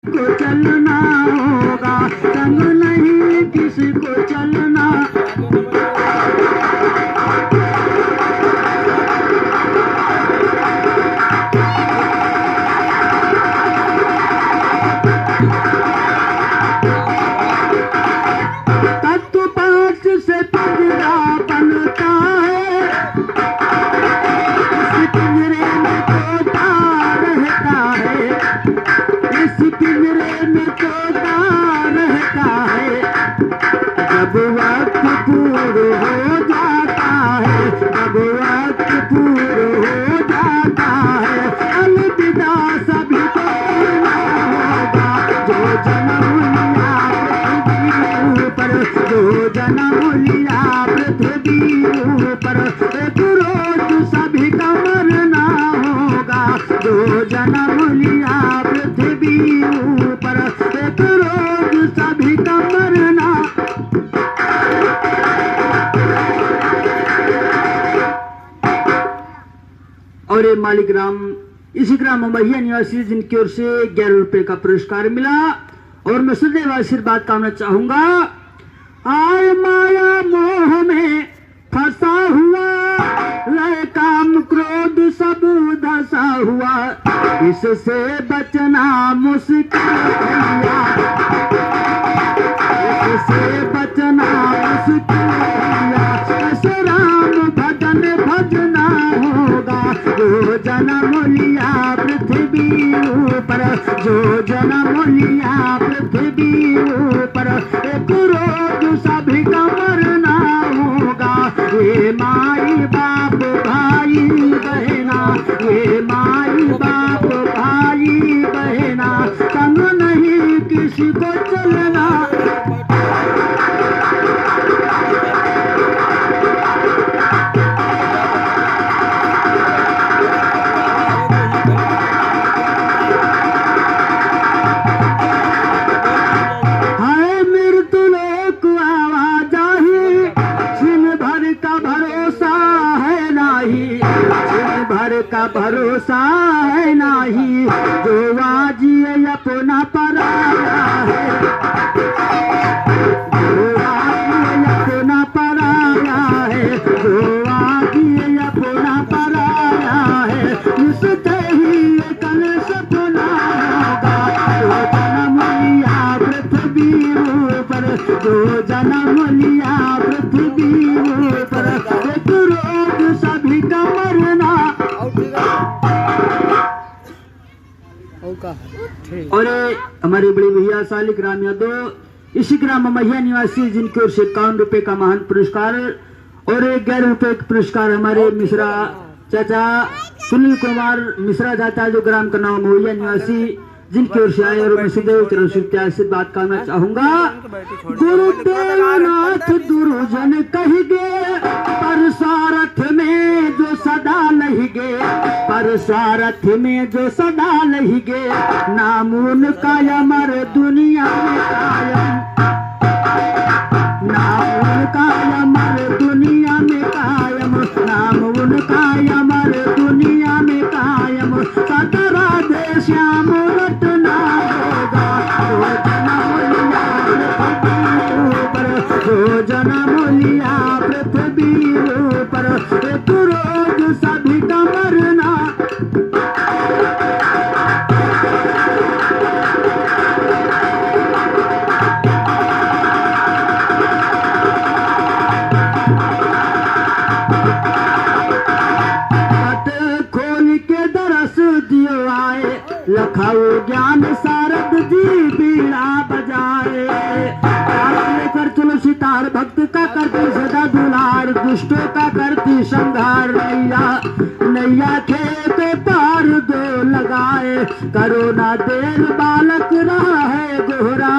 को चलना होगा, संग नहीं किसी को चलना। तत्व पाँच से पिंजरा बनता है, इस पिंजरे में तोता रहता है, इस पिंजरे में तोता रहता है। जब वक्त पूर्ण हो जाता है, जब वक्त पूर्ण हो जाता है, अलविदा सभी को कहना होगा। जो जन्म लिया पृथ्वी ऊपर, जो जन्म लिया पृथ्वी ऊपर, एक रोज सभी का मरना होगा। जो जन्म लिया पृथ्वी ऊपर, एक रोज सभी का मरना। और ये मालिक राम, इसी ग्राम ममहिया निवासी जिनकी ओर से 11 रुपए का पुरस्कार मिला। और मैं सदैव आशीर्वाद कामना चाहूंगा। आय माया मोह में फंसा हुआ, लय काम क्रोध सब धसा हुआ, इससे बचना मुश्किल भैया, इससे बचना मुश्किल भैया। ऐसे राम भजन भजना होगा। जो जन्म लिया पृथ्वी ऊपर, जो जन्म लिया पृथ्वी ऊपर, एक रोज सभी का मरना होगा। ये माई बाप भाई बहना, ये माई बाप भाई बहना, संग नहीं किसी को चलना। का भरोसा है नाही, जो वाजिए अपना पराया है, जो वाजिए अपना पराया है, जो वाजिए अपना पराया है, इससे ही कल सपना होगा। जो जन्म लिया पृथ्वी ऊपर, जो जन्म लिया पृथ्वी ऊपर, एक रोज सभी का मरना। और हमारे बड़े भैया सालिक राम यादव, इसी ग्राम ममहिया निवासी जिनकी ओर से 51 रुपए का महान पुरस्कार और 11 रुपए का पुरस्कार हमारे मिश्रा चाचा सुनील कुमार मिश्रा चाचा, जो ग्राम का नाम ममहिया निवासी, जिनकी ओर से आए। और मैं सदैव चरण से आशीर्वाद करना चाहूंगा। गुरुदेवनाथ दुर्जन कहिगे, पर सारथ में जो सदा लहिगे, पर सारथ में जो सदा लहिगे, नाम उनका अमर दुनिया में कायम, नाम उनका अमर दुनिया में कायम, नाम उनका अमर दुनिया में कायम। सतरा दे श्याम रटना होगा। जो जन्म लिया पृथ्वी ऊपर, जो जन्म लिया पृथ्वी ऊपर, एक रोज सभी का मरना। लखाओ ज्ञान सारद जी बीड़ा बजाए, लेकर तुलसी तार भक्त का करती सदा दुलार, दुष्टों का करती संहार। नैया नैया खेत पार दो लगाए, करो ना देर बालक रहा है गोहरा।